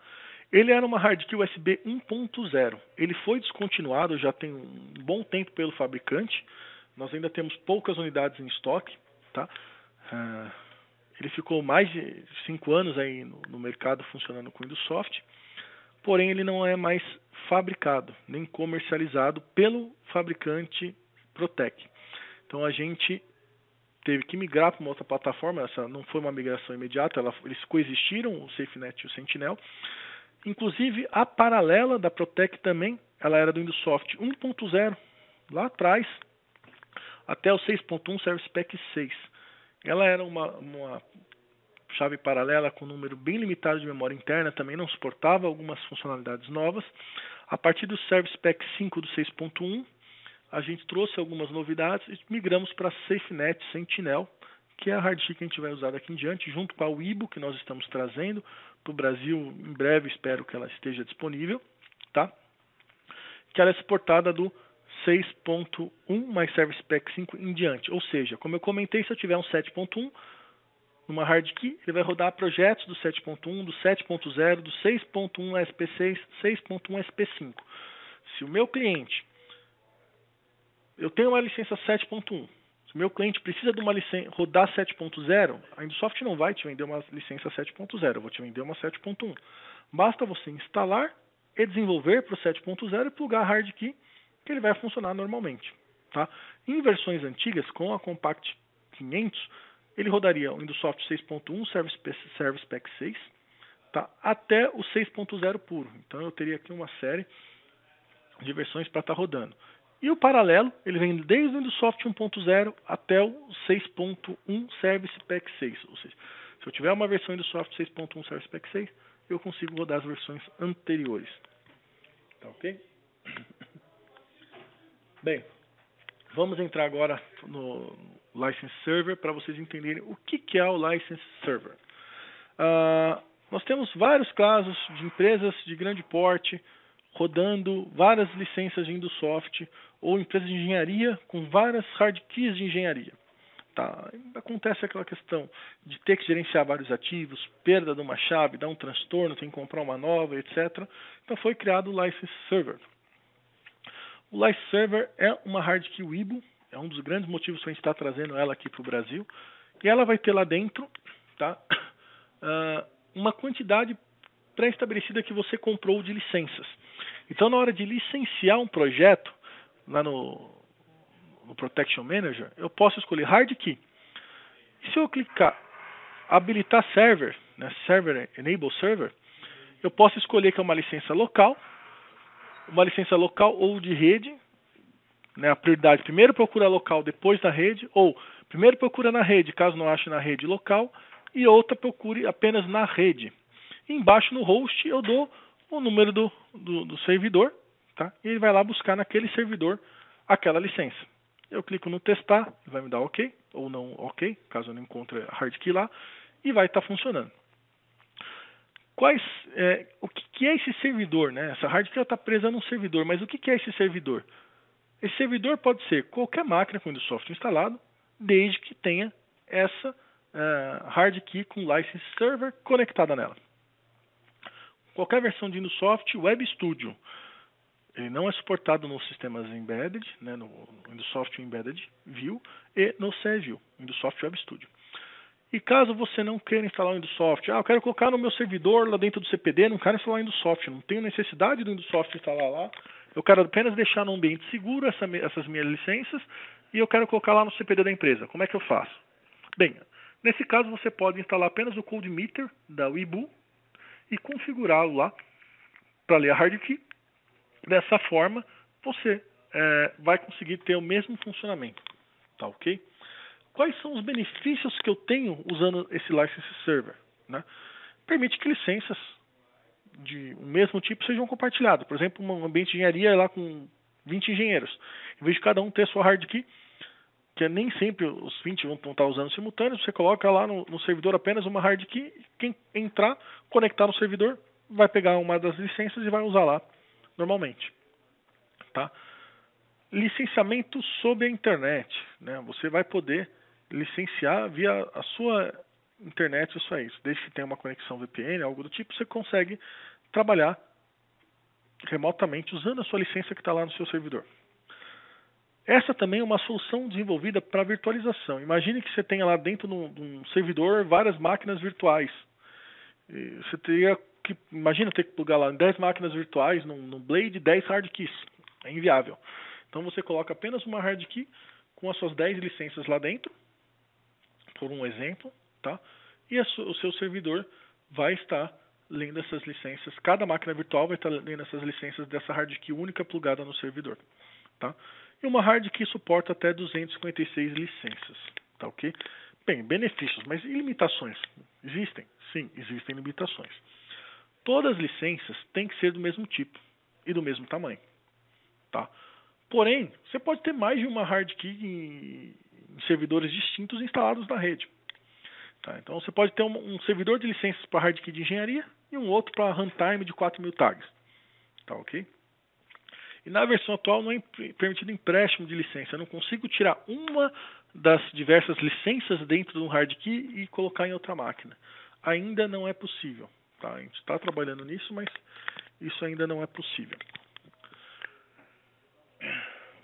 Ele era uma HardKey USB 1.0. Ele foi descontinuado já tem um bom tempo pelo fabricante. Nós ainda temos poucas unidades em estoque. Tá? Ele ficou mais de 5 anos aí no mercado funcionando com o Windows Soft. Porém, ele não é mais fabricado, nem comercializado pelo fabricante Protec. Então, a gente teve que migrar para uma outra plataforma. Essa não foi uma migração imediata, eles coexistiram, o SafeNet e o Sentinel. Inclusive, a paralela da Protec também, ela era do Windows Soft 1.0, lá atrás, até o 6.1 Service Pack 6. Ela era uma chave paralela com um número bem limitado de memória interna, também não suportava algumas funcionalidades novas. A partir do Service Pack 5 do 6.1, a gente trouxe algumas novidades e migramos para SafeNet Sentinel, que é a HardKey que a gente vai usar daqui em diante, junto com a Weibo, que nós estamos trazendo para o Brasil em breve, espero que ela esteja disponível, tá? Que ela é suportada do 6.1 mais Service Pack 5 em diante. Ou seja, como eu comentei, se eu tiver um 7.1 numa HardKey, ele vai rodar projetos do 7.1, do 7.0, do 6.1 SP6, 6.1 SP5. Se o meu cliente, eu tenho uma licença 7.1, se o meu cliente precisa de uma licença rodar 7.0, a Windows não vai te vender uma licença 7.0, eu vou te vender uma 7.1. Basta você instalar e desenvolver para o 7.0 e plugar a HardKey, que ele vai funcionar normalmente. Tá? Em versões antigas, com a Compact 500, ele rodaria o Windows Soft 6.1 Service Pack 6, tá? Até o 6.0 puro. Então eu teria aqui uma série de versões para estar rodando. E o paralelo, ele vem desde o Windows Soft 1.0 até o 6.1 Service Pack 6. Ou seja, se eu tiver uma versão do Soft 6.1 Service Pack 6, eu consigo rodar as versões anteriores. Tá ok? Bem, vamos entrar agora no License Server para vocês entenderem o que é o License Server. Nós temos vários casos de empresas de grande porte rodando várias licenças de Windows Soft ou empresas de engenharia com várias hard keys de engenharia. Tá. Acontece aquela questão de ter que gerenciar vários ativos, perda de uma chave, dá um transtorno, tem que comprar uma nova, etc. Então foi criado o License Server. O License Server é uma hard key Weebo, é um dos grandes motivos que a gente está trazendo ela aqui para o Brasil. E ela vai ter lá dentro, tá, uma quantidade pré-estabelecida que você comprou de licenças. Então na hora de licenciar um projeto, lá no Protection Manager, eu posso escolher Hard Key. E se eu clicar habilitar Server, né, Server Enable Server, eu posso escolher que é uma licença local ou de rede, né, a prioridade primeiro procura local, depois na rede, ou primeiro procura na rede, caso não ache na rede local, e outra procure apenas na rede. E embaixo no host eu dou o número do servidor, tá? E ele vai lá buscar naquele servidor aquela licença. Eu clico no testar, vai me dar OK, ou não OK, caso eu não encontre a hard key lá, e vai estar funcionando. O que é esse servidor, né? Essa hard key está presa num servidor, mas o que é esse servidor? Esse servidor pode ser qualquer máquina com Windows Soft instalado, desde que tenha essa hard key com License Server conectada nela. Qualquer versão de Windows Soft Web Studio, ele não é suportado nos sistemas embedded, né, no Windows Soft Embedded View e no CView, Windows Soft Web Studio. E caso você não queira instalar o Windows Soft, eu quero colocar no meu servidor lá dentro do CPD, não quero instalar o Windows Soft, não tenho necessidade do Windows Soft instalar lá, eu quero apenas deixar num ambiente seguro essas minhas licenças e eu quero colocar lá no CPD da empresa. Como é que eu faço? Bem, nesse caso você pode instalar apenas o CodeMeter da Weebo e configurá-lo lá para ler a hard key. Dessa forma, você vai conseguir ter o mesmo funcionamento. Tá ok? Quais são os benefícios que eu tenho usando esse License Server? Né? Permite que licenças de o mesmo tipo sejam compartilhadas. Por exemplo, um ambiente de engenharia lá com 20 engenheiros. Em vez de cada um ter a sua hard key, que nem sempre os 20 vão estar usando simultâneo, você coloca lá no servidor apenas uma hard key, quem entrar, conectar no servidor, vai pegar uma das licenças e vai usar lá normalmente. Tá? Licenciamento sob a internet. Né? Você vai poder licenciar via a sua internet isso aí. Desde que tenha uma conexão VPN, algo do tipo, você consegue trabalhar remotamente usando a sua licença que está lá no seu servidor. Essa também é uma solução desenvolvida para virtualização. Imagine que você tenha lá dentro de um servidor várias máquinas virtuais. E você teria que, imagina ter que plugar lá 10 máquinas virtuais num Blade, 10 hard keys. É inviável. Então você coloca apenas uma hard key com as suas 10 licenças lá dentro, por um exemplo, tá? E o seu servidor vai estar lendo essas licenças. Cada máquina virtual vai estar lendo essas licenças dessa hard key única plugada no servidor. Tá? E uma hard key suporta até 256 licenças. Tá ok? Bem, benefícios, mas e limitações? Existem? Sim, existem limitações. Todas as licenças têm que ser do mesmo tipo e do mesmo tamanho. Tá? Porém, você pode ter mais de uma hard key em servidores distintos instalados na rede. Tá? Então você pode ter um servidor de licenças para hard key de engenharia e um outro para runtime de 4.000 tags. Tá ok? E na versão atual não é permitido empréstimo de licença. Eu não consigo tirar uma das diversas licenças dentro de um hard key e colocar em outra máquina. Ainda não é possível. Tá? A gente está trabalhando nisso, mas isso ainda não é possível.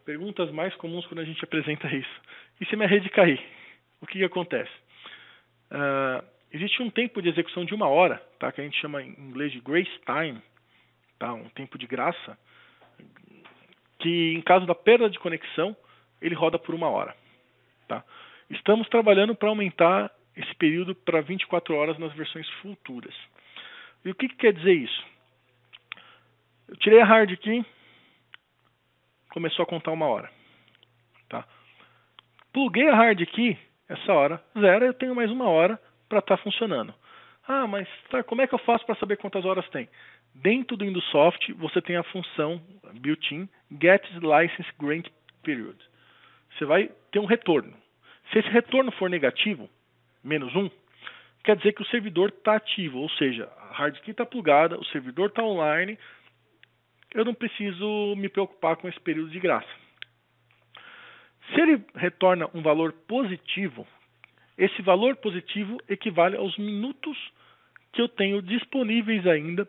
Perguntas mais comuns quando a gente apresenta isso. E se minha rede cair? O que acontece? Existe um tempo de execução de 1 hora, tá? Que a gente chama em inglês de grace time, tá? Um tempo de graça, que em caso da perda de conexão, ele roda por 1 hora. Tá? Estamos trabalhando para aumentar esse período para 24 horas nas versões futuras. E o que quer dizer isso? Eu tirei a hard key, começou a contar 1 hora. Tá? Pluguei a hard key, essa hora zero, eu tenho mais 1 hora para estar funcionando. Ah, mas tá, como é que eu faço para saber quantas horas tem? Dentro do Indusoft, você tem a função built-in Get License Grant Period. Você vai ter um retorno. Se esse retorno for negativo, -1, quer dizer que o servidor está ativo, ou seja, a hard key está plugada, o servidor está online, eu não preciso me preocupar com esse período de graça. Se ele retorna um valor positivo, esse valor positivo equivale aos minutos que eu tenho disponíveis ainda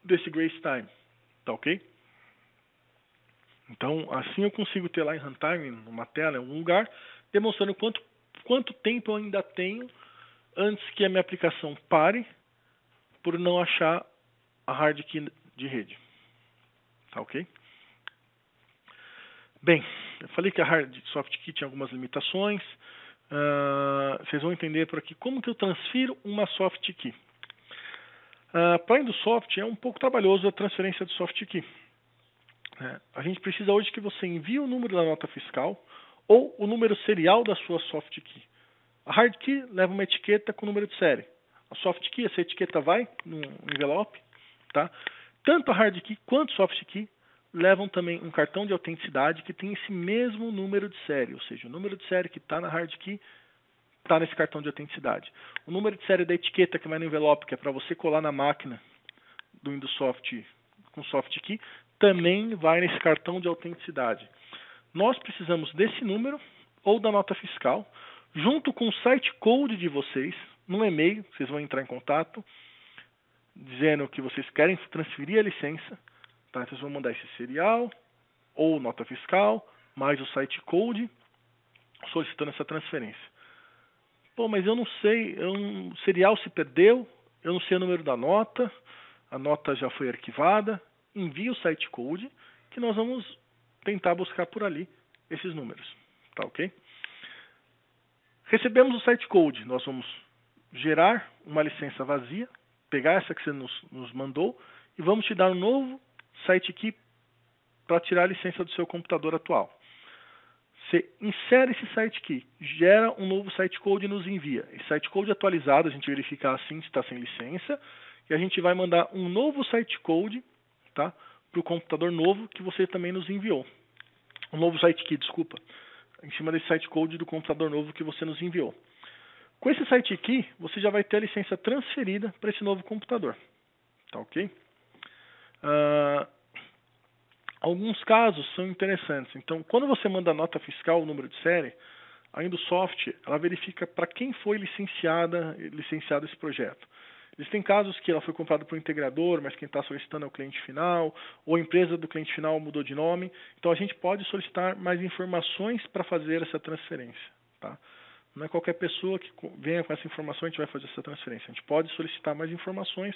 desse grace time. Tá ok? Então, assim eu consigo ter lá em runtime, numa tela, em algum lugar, demonstrando quanto tempo eu ainda tenho antes que a minha aplicação pare por não achar a hard key de rede. Tá ok? Bem, eu falei que a hard soft key tinha algumas limitações. Vocês vão entender por aqui como que eu transfiro uma soft key. Para Indusoft é um pouco trabalhoso a transferência de soft key. A gente precisa hoje que você envie o número da nota fiscal ou o número serial da sua soft key. A hard key leva uma etiqueta com o número de série. A soft key, essa etiqueta vai no envelope. Tá? Tanto a hard key quanto a soft key levam também um cartão de autenticidade que tem esse mesmo número de série, ou seja, o número de série que está na hard key está nesse cartão de autenticidade. O número de série da etiqueta que vai no envelope, que é para você colar na máquina do Indusoft com soft key, também vai nesse cartão de autenticidade. Nós precisamos desse número ou da nota fiscal, junto com o site code de vocês, no e-mail, vocês vão entrar em contato, dizendo que vocês querem transferir a licença. Tá? Vocês vão mandar esse serial ou nota fiscal, mais o site code, solicitando essa transferência. Pô, mas eu não sei, o serial se perdeu, eu não sei o número da nota, a nota já foi arquivada. Envie o site code que nós vamos tentar buscar por ali esses números. Tá ok? Recebemos o site code, nós vamos gerar uma licença vazia, pegar essa que você nos mandou e vamos te dar um novo site key para tirar a licença do seu computador atual. Você insere esse site key, gera um novo site code e nos envia. Esse site code atualizado, a gente verifica assim se está sem licença, e a gente vai mandar um novo site code, tá, para o computador novo que você também nos enviou. Um novo site key, desculpa, em cima desse site code do computador novo que você nos enviou. Com esse site key, você já vai ter a licença transferida para esse novo computador. Tá ok? Alguns casos são interessantes. Então, quando você manda a nota fiscal, o número de série, a Indusoft, ela verifica para quem foi licenciado esse projeto. Existem casos que ela foi comprada por um integrador, mas quem está solicitando é o cliente final, ou a empresa do cliente final mudou de nome. Então, a gente pode solicitar mais informações para fazer essa transferência. Tá? Não é qualquer pessoa que venha com essa informação a gente vai fazer essa transferência. A gente pode solicitar mais informações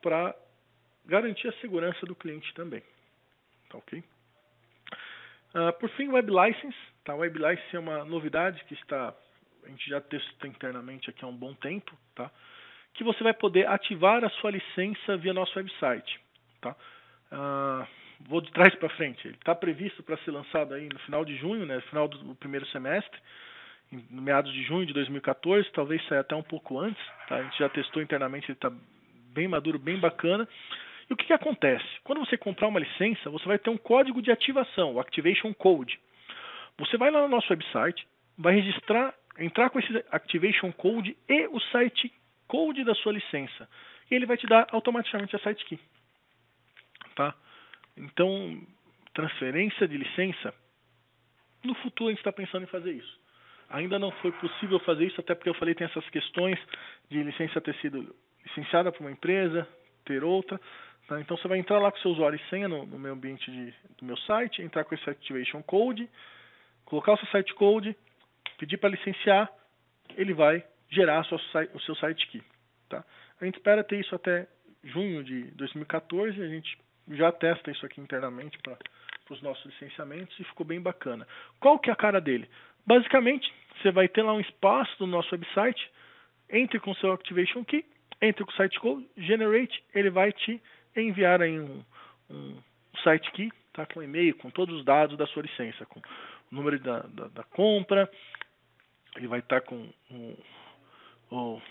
para garantir a segurança do cliente também. Tá ok? Por fim, Web License. Tá? Web License é uma novidade que a gente já testou internamente aqui há um bom tempo, tá? Que você vai poder ativar a sua licença via nosso website. Tá? Vou de trás para frente. Ele está previsto para ser lançado aí no final de junho, né? No final do primeiro semestre, no meados de junho de 2014, talvez saia até um pouco antes. Tá? A gente já testou internamente, ele está bem maduro, bem bacana. E o que acontece? Quando você comprar uma licença, você vai ter um código de ativação, o Activation Code. Você vai lá no nosso website, vai entrar com esse Activation Code e o site code da sua licença. E ele vai te dar automaticamente a site key. Tá? Então, transferência de licença, no futuro a gente está pensando em fazer isso. Ainda não foi possível fazer isso, até porque eu falei tem essas questões de licença ter sido licenciada por uma empresa, ter outra. Tá? Então você vai entrar lá com seu usuário e senha no meu ambiente do meu site, entrar com esse Activation Code, colocar o seu site code, pedir para licenciar, ele vai gerar o seu site key. Tá? A gente espera ter isso até junho de 2014, a gente já testa isso aqui internamente para os nossos licenciamentos e ficou bem bacana. Qual que é a cara dele? Basicamente, você vai ter lá um espaço no nosso website, entre com o seu Activation Key, entre com o site code, generate, ele vai te enviar aí um site key tá? Com e-mail, com todos os dados da sua licença, com o número da compra, ele vai estar com o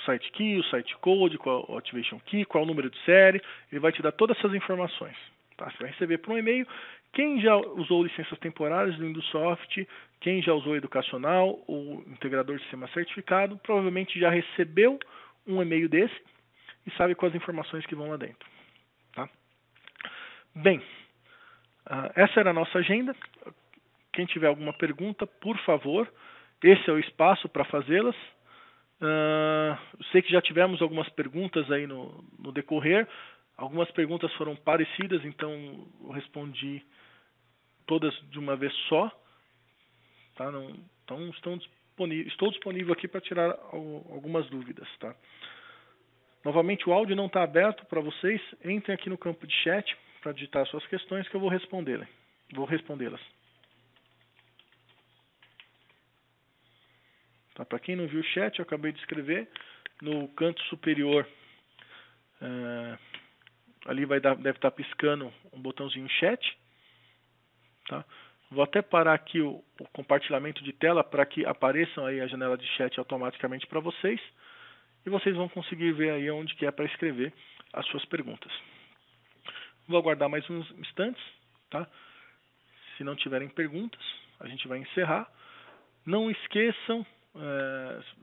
site key, o site code, qual o activation key, qual o número de série, ele vai te dar todas essas informações. Tá? Você vai receber por um e-mail quem já usou licenças temporárias do Indusoft, quem já usou educacional, o integrador de sistema certificado, provavelmente já recebeu um e-mail desse e sabe quais informações que vão lá dentro. Tá? Bem, essa era a nossa agenda. Quem tiver alguma pergunta, por favor, esse é o espaço para fazê-las. Sei que já tivemos algumas perguntas aí no decorrer. Algumas perguntas foram parecidas, então eu respondi todas de uma vez só. Tá? Então estou disponível aqui para tirar algumas dúvidas. Tá? Novamente, o áudio não está aberto para vocês. Entrem aqui no campo de chat para digitar suas questões que eu vou respondê-las. Tá? Para quem não viu o chat, eu acabei de escrever. No canto superior, ali deve estar piscando um botãozinho chat. Tá? Vou até parar aqui o compartilhamento de tela para que apareçam aí a janela de chat automaticamente para vocês. E vocês vão conseguir ver aí onde que é para escrever as suas perguntas. Vou aguardar mais uns instantes. Tá? Se não tiverem perguntas, a gente vai encerrar. Não esqueçam,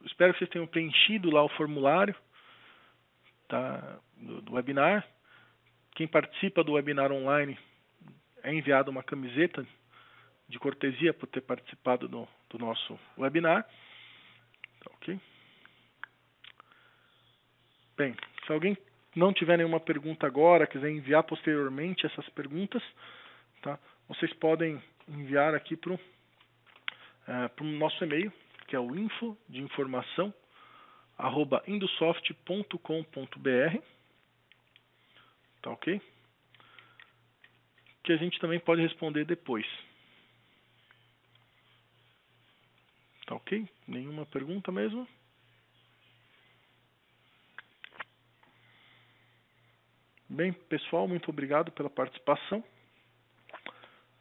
espero que vocês tenham preenchido lá o formulário, tá, do webinar. Quem participa do webinar online é enviado uma camiseta de cortesia por ter participado do nosso webinar. Tá, ok? Bem, se alguém não tiver nenhuma pergunta agora, quiser enviar posteriormente essas perguntas, tá, vocês podem enviar aqui para o nosso e-mail, que é o info@indusoft.com.br, tá, ok? Que a gente também pode responder depois. Tá, ok? Nenhuma pergunta mesmo? Bem, pessoal, muito obrigado pela participação.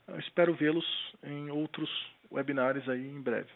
Eu espero vê-los em outros webinários aí em breve.